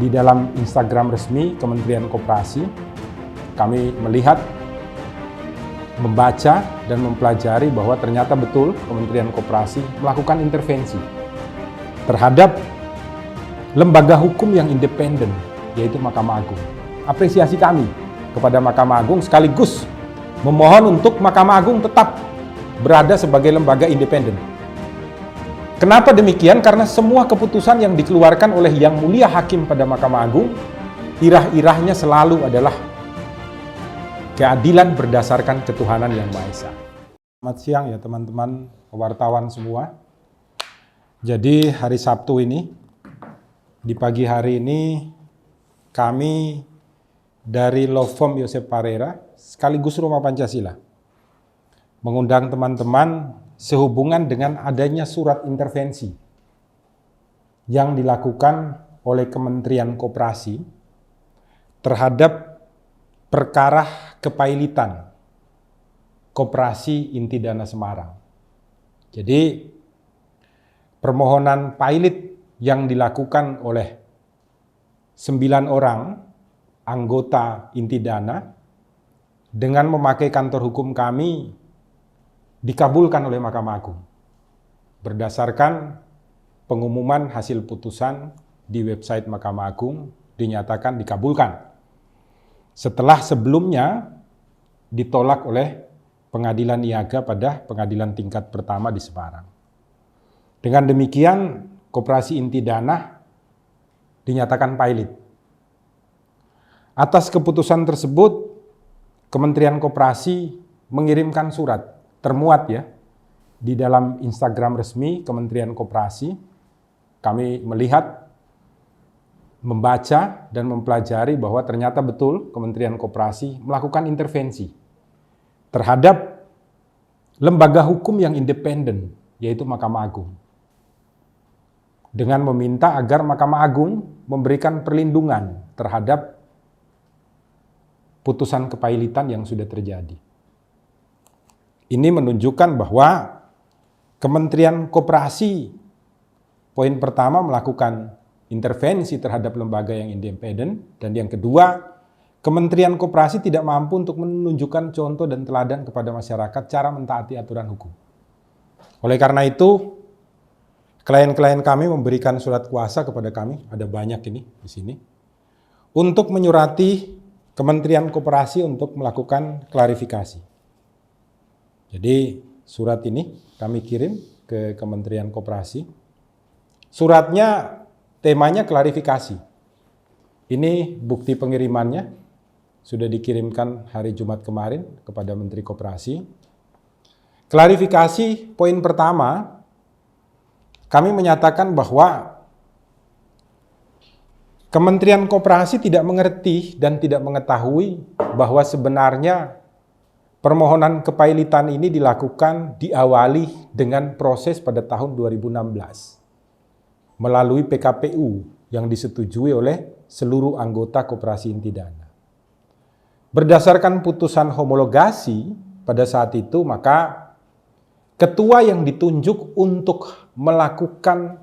Di dalam Instagram resmi Kementerian Koperasi, kami melihat, membaca, dan mempelajari bahwa ternyata betul Kementerian Koperasi melakukan intervensi terhadap lembaga hukum yang independen, yaitu Mahkamah Agung. Apresiasi kami kepada Mahkamah Agung sekaligus memohon untuk Mahkamah Agung tetap berada sebagai lembaga independen. Kenapa demikian? Karena semua keputusan yang dikeluarkan oleh Yang Mulia Hakim pada Mahkamah Agung, irah-irahnya selalu adalah keadilan berdasarkan ketuhanan yang Maha Esa. Selamat siang ya teman-teman wartawan semua. Jadi hari Sabtu ini, di pagi hari ini, kami dari Law Firm Joseph Parera sekaligus Rumah Pancasila mengundang teman-teman sehubungan dengan adanya surat intervensi yang dilakukan oleh Kementerian Koperasi terhadap perkara kepailitan Koperasi Inti Dana Semarang. Jadi permohonan pailit yang dilakukan oleh 9 orang anggota Inti Dana dengan memakai kantor hukum kami dikabulkan oleh Mahkamah Agung berdasarkan pengumuman hasil putusan di website Mahkamah Agung dinyatakan dikabulkan setelah sebelumnya ditolak oleh Pengadilan Niaga pada pengadilan tingkat pertama di Semarang. Dengan demikian Koperasi Inti Dana dinyatakan pailit. Atas keputusan tersebut Kementerian Koperasi mengirimkan surat termuat ya di dalam Instagram resmi Kementerian Koperasi. Kami melihat, membaca, dan mempelajari bahwa ternyata betul Kementerian Koperasi melakukan intervensi terhadap lembaga hukum yang independen, yaitu Mahkamah Agung, dengan meminta agar Mahkamah Agung memberikan perlindungan terhadap putusan kepailitan yang sudah terjadi. Ini menunjukkan bahwa Kementerian Koperasi, poin pertama, melakukan intervensi terhadap lembaga yang independen, dan yang kedua, Kementerian Koperasi tidak mampu untuk menunjukkan contoh dan teladan kepada masyarakat cara mentaati aturan hukum. Oleh karena itu, klien-klien kami memberikan surat kuasa kepada kami, ada banyak ini di sini, untuk menyurati Kementerian Koperasi untuk melakukan klarifikasi. Jadi surat ini kami kirim ke Kementerian Koperasi. Suratnya temanya klarifikasi. Ini bukti pengirimannya sudah dikirimkan hari Jumat kemarin kepada Menteri Koperasi. Klarifikasi poin pertama, kami menyatakan bahwa Kementerian Koperasi tidak mengerti dan tidak mengetahui bahwa sebenarnya permohonan kepailitan ini diawali dengan proses pada tahun 2016 melalui PKPU yang disetujui oleh seluruh anggota Koperasi Inti Dana. Berdasarkan putusan homologasi pada saat itu, maka ketua yang ditunjuk untuk melakukan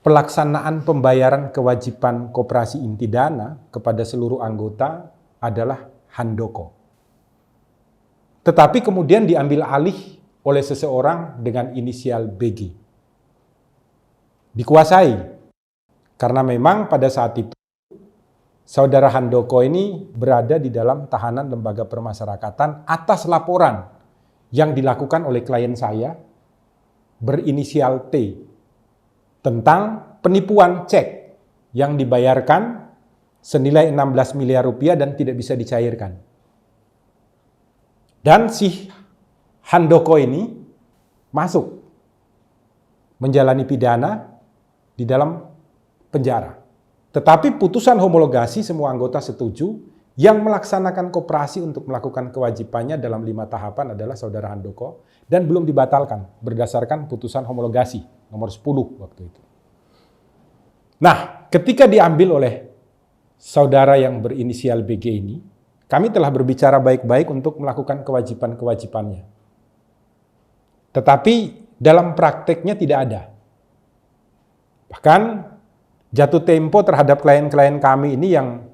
pelaksanaan pembayaran kewajiban Koperasi Inti Dana kepada seluruh anggota adalah Handoko. Tetapi kemudian diambil alih oleh seseorang dengan inisial BG. Dikuasai, karena memang pada saat itu Saudara Handoko ini berada di dalam tahanan lembaga permasyarakatan atas laporan yang dilakukan oleh klien saya berinisial T tentang penipuan cek yang dibayarkan senilai 16 miliar rupiah dan tidak bisa dicairkan. Dan si Handoko ini masuk menjalani pidana di dalam penjara. Tetapi putusan homologasi semua anggota setuju, yang melaksanakan koperasi untuk melakukan kewajibannya dalam 5 tahapan adalah Saudara Handoko dan belum dibatalkan berdasarkan putusan homologasi nomor 10 waktu itu. Nah, ketika diambil oleh saudara yang berinisial BG ini, kami telah berbicara baik-baik untuk melakukan kewajiban-kewajibannya. Tetapi dalam prakteknya tidak ada. Bahkan jatuh tempo terhadap klien-klien kami ini yang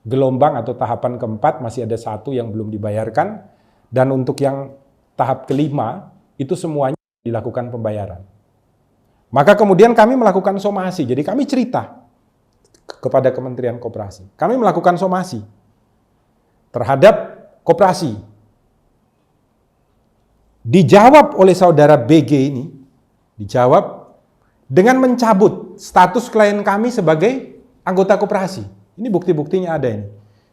gelombang atau tahapan keempat masih ada 1 yang belum dibayarkan, dan untuk yang tahap kelima itu semuanya dilakukan pembayaran. Maka kemudian kami melakukan somasi. Jadi kami cerita kepada Kementerian Koperasi. Kami melakukan somasi terhadap koperasi. Dijawab oleh saudara BG ini, dijawab dengan mencabut status klien kami sebagai anggota koperasi. Ini bukti-buktinya ada ini.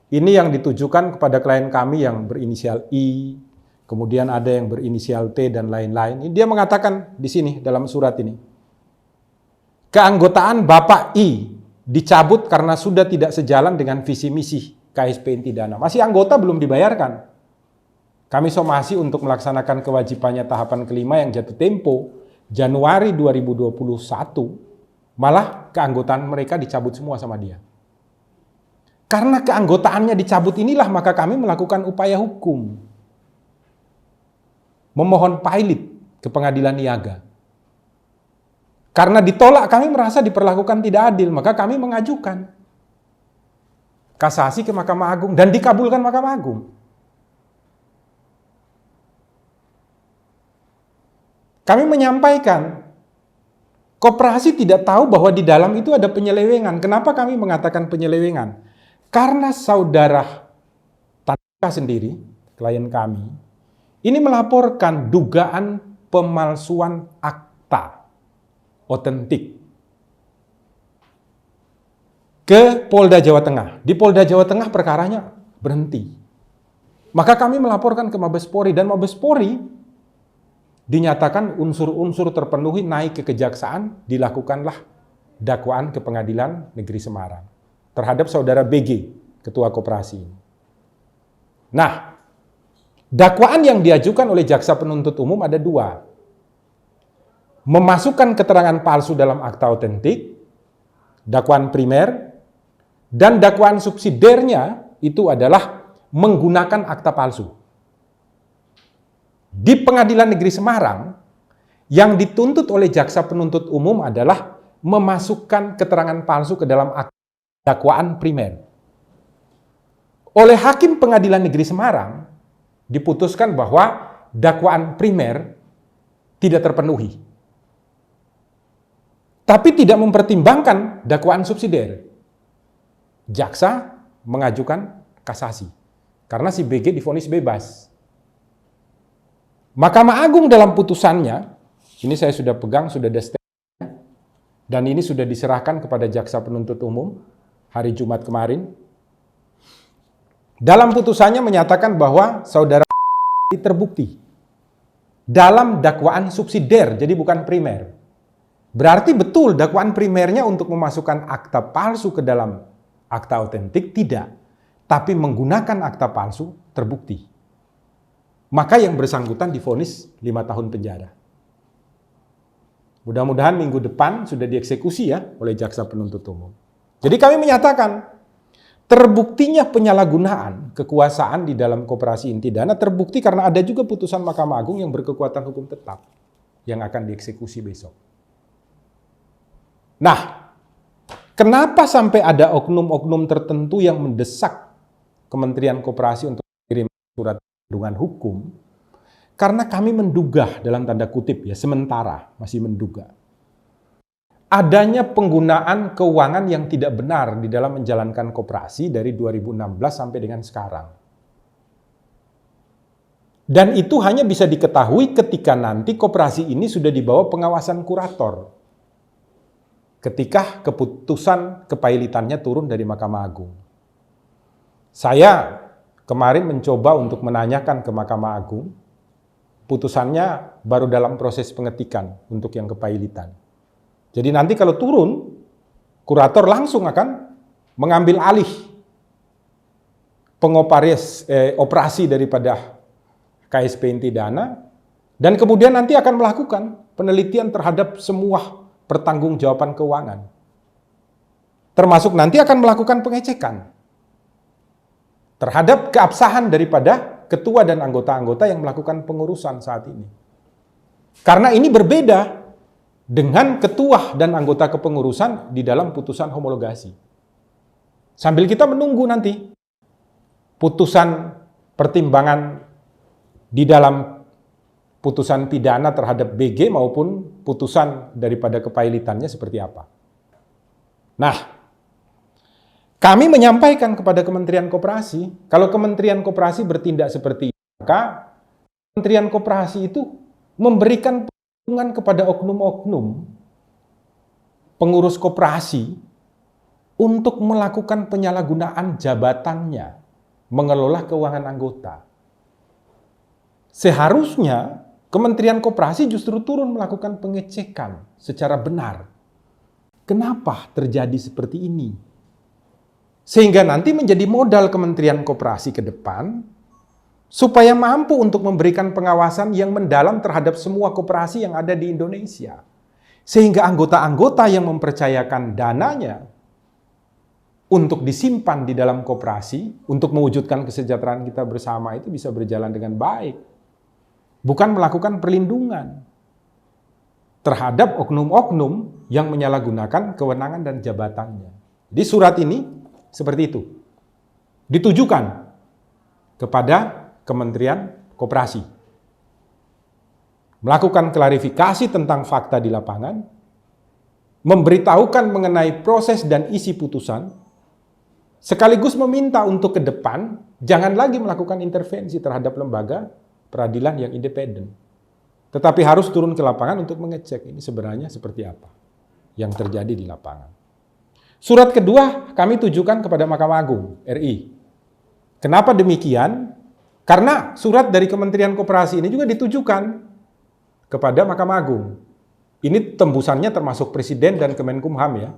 Ini yang ditujukan kepada klien kami yang berinisial I, kemudian ada yang berinisial T dan lain-lain. Dia mengatakan di sini dalam surat ini, keanggotaan Bapak I dicabut karena sudah tidak sejalan dengan visi misi KSP Intidana. Masih anggota belum dibayarkan. Kami somasi untuk melaksanakan kewajibannya tahapan kelima yang jatuh tempo Januari 2021, malah keanggotaan mereka dicabut semua sama dia. Karena keanggotaannya dicabut inilah maka kami melakukan upaya hukum. Memohon pilot ke pengadilan niaga. Karena ditolak, kami merasa diperlakukan tidak adil, maka kami mengajukan kasasi ke Mahkamah Agung dan dikabulkan Mahkamah Agung. Kami menyampaikan, koperasi tidak tahu bahwa di dalam itu ada penyelewengan. Kenapa kami mengatakan penyelewengan? Karena saudara Tatka sendiri, klien kami, ini melaporkan dugaan pemalsuan akta otentik ke Polda Jawa Tengah. Di Polda Jawa Tengah perkaranya berhenti. Maka kami melaporkan ke Mabes Polri, dan Mabes Polri dinyatakan unsur-unsur terpenuhi, naik ke kejaksaan, dilakukanlah dakwaan ke Pengadilan Negeri Semarang terhadap saudara BG, ketua koperasi. Nah, dakwaan yang diajukan oleh jaksa penuntut umum ada 2. Memasukkan keterangan palsu dalam akta otentik, dakwaan primer, dan dakwaan subsidiarnya itu adalah menggunakan akta palsu. Di Pengadilan Negeri Semarang, yang dituntut oleh jaksa penuntut umum adalah memasukkan keterangan palsu ke dalam akta dakwaan primer. Oleh Hakim Pengadilan Negeri Semarang, diputuskan bahwa dakwaan primer tidak terpenuhi. Tapi tidak mempertimbangkan dakwaan subsidiar. Jaksa mengajukan kasasi karena si BG divonis bebas. Mahkamah Agung dalam putusannya, ini saya sudah pegang, sudah ada statement, dan ini sudah diserahkan kepada jaksa penuntut umum hari Jumat kemarin. Dalam putusannya menyatakan bahwa saudara terbukti dalam dakwaan subsidiar, jadi bukan primer. Berarti betul dakwaan primernya untuk memasukkan akta palsu ke dalam akta otentik tidak, tapi menggunakan akta palsu terbukti. Maka yang bersangkutan divonis 5 tahun penjara. Mudah-mudahan minggu depan sudah dieksekusi ya oleh jaksa penuntut umum. Jadi kami menyatakan terbuktinya penyalahgunaan kekuasaan di dalam koperasi Intidana terbukti karena ada juga putusan Mahkamah Agung yang berkekuatan hukum tetap yang akan dieksekusi besok. Nah, kenapa sampai ada oknum-oknum tertentu yang mendesak Kementerian Koperasi untuk mengirim surat perlindungan hukum? Karena kami menduga, dalam tanda kutip ya, sementara masih menduga, adanya penggunaan keuangan yang tidak benar di dalam menjalankan koperasi dari 2016 sampai dengan sekarang. Dan itu hanya bisa diketahui ketika nanti koperasi ini sudah di bawah pengawasan kurator. Ketika keputusan kepailitannya turun dari Mahkamah Agung. Saya kemarin mencoba untuk menanyakan ke Mahkamah Agung, putusannya baru dalam proses pengetikan untuk yang kepailitan. Jadi nanti kalau turun, kurator langsung akan mengambil alih operasi daripada KSP Intidana, dan kemudian nanti akan melakukan penelitian terhadap semua pertanggungjawaban keuangan. Termasuk nanti akan melakukan pengecekan terhadap keabsahan daripada ketua dan anggota-anggota yang melakukan pengurusan saat ini. Karena ini berbeda dengan ketua dan anggota kepengurusan di dalam putusan homologasi. Sambil kita menunggu nanti putusan pertimbangan di dalam putusan pidana terhadap BG maupun putusan daripada kepailitannya seperti apa. Nah, kami menyampaikan kepada Kementerian Koperasi, kalau Kementerian Koperasi bertindak seperti itu, maka Kementerian Koperasi itu memberikan perlindungan kepada oknum-oknum pengurus koperasi untuk melakukan penyalahgunaan jabatannya, mengelola keuangan anggota. Seharusnya Kementerian Koperasi justru turun melakukan pengecekan secara benar. Kenapa terjadi seperti ini? Sehingga nanti menjadi modal Kementerian Koperasi ke depan, supaya mampu untuk memberikan pengawasan yang mendalam terhadap semua koperasi yang ada di Indonesia. Sehingga anggota-anggota yang mempercayakan dananya untuk disimpan di dalam koperasi, untuk mewujudkan kesejahteraan kita bersama itu bisa berjalan dengan baik. Bukan melakukan perlindungan terhadap oknum-oknum yang menyalahgunakan kewenangan dan jabatannya. Di surat ini seperti itu. Ditujukan kepada Kementerian Koperasi. Melakukan klarifikasi tentang fakta di lapangan, memberitahukan mengenai proses dan isi putusan, sekaligus meminta untuk ke depan jangan lagi melakukan intervensi terhadap lembaga peradilan yang independen. Tetapi harus turun ke lapangan untuk mengecek ini sebenarnya seperti apa yang terjadi di lapangan. Surat kedua kami tujukan kepada Mahkamah Agung RI. Kenapa demikian? Karena surat dari Kementerian Koperasi ini juga ditujukan kepada Mahkamah Agung. Ini tembusannya termasuk Presiden dan Kemenkumham ya.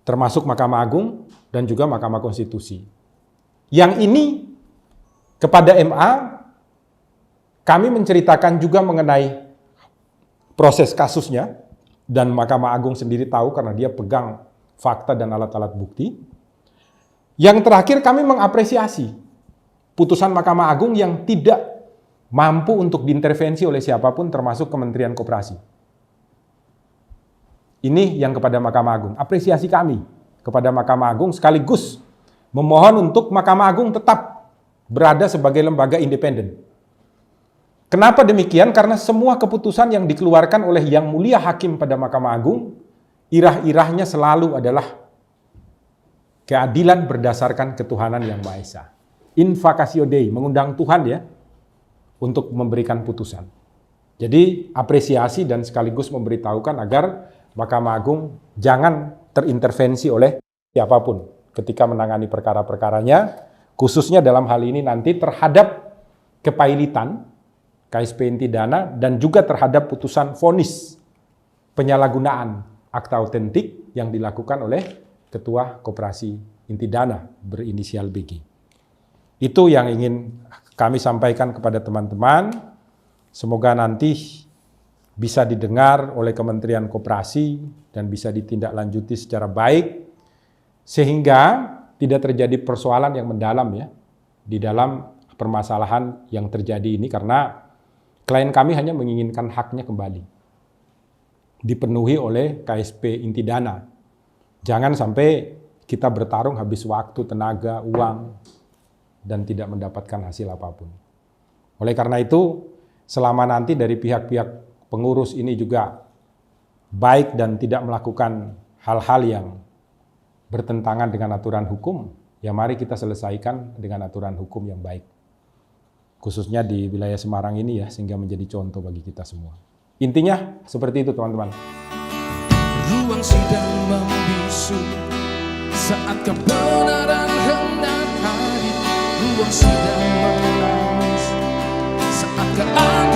Termasuk Mahkamah Agung dan juga Mahkamah Konstitusi. Yang ini kepada MA kami menceritakan juga mengenai proses kasusnya dan Mahkamah Agung sendiri tahu karena dia pegang fakta dan alat-alat bukti. Yang terakhir kami mengapresiasi putusan Mahkamah Agung yang tidak mampu untuk diintervensi oleh siapapun termasuk Kementerian Koperasi. Ini yang kepada Mahkamah Agung. Apresiasi kami kepada Mahkamah Agung sekaligus memohon untuk Mahkamah Agung tetap berada sebagai lembaga independen. Kenapa demikian? Karena semua keputusan yang dikeluarkan oleh Yang Mulia Hakim pada Mahkamah Agung, irah-irahnya selalu adalah keadilan berdasarkan ketuhanan yang Maha Esa. Invocatio Dei, mengundang Tuhan ya, untuk memberikan putusan. Jadi apresiasi dan sekaligus memberitahukan agar Mahkamah Agung jangan terintervensi oleh siapapun ketika menangani perkara-perkaranya, khususnya dalam hal ini nanti terhadap kepailitan, KSP inti dana, dan juga terhadap putusan vonis penyalahgunaan akta autentik yang dilakukan oleh Ketua Koperasi Inti Dana berinisial BG. Itu yang ingin kami sampaikan kepada teman-teman. Semoga nanti bisa didengar oleh Kementerian Koperasi dan bisa ditindaklanjuti secara baik sehingga tidak terjadi persoalan yang mendalam ya di dalam permasalahan yang terjadi ini, karena klien kami hanya menginginkan haknya kembali dipenuhi oleh KSP inti dana. Jangan sampai kita bertarung habis waktu, tenaga, uang dan tidak mendapatkan hasil apapun. Oleh karena itu, selama nanti dari pihak-pihak pengurus ini juga baik dan tidak melakukan hal-hal yang bertentangan dengan aturan hukum, ya mari kita selesaikan dengan aturan hukum yang baik. Khususnya di wilayah Semarang ini ya, sehingga menjadi contoh bagi kita semua. Intinya seperti itu teman-teman. Ruang sidang membisu saat kebenaran hendak hadir. Ruang sidang menangis saat keadilan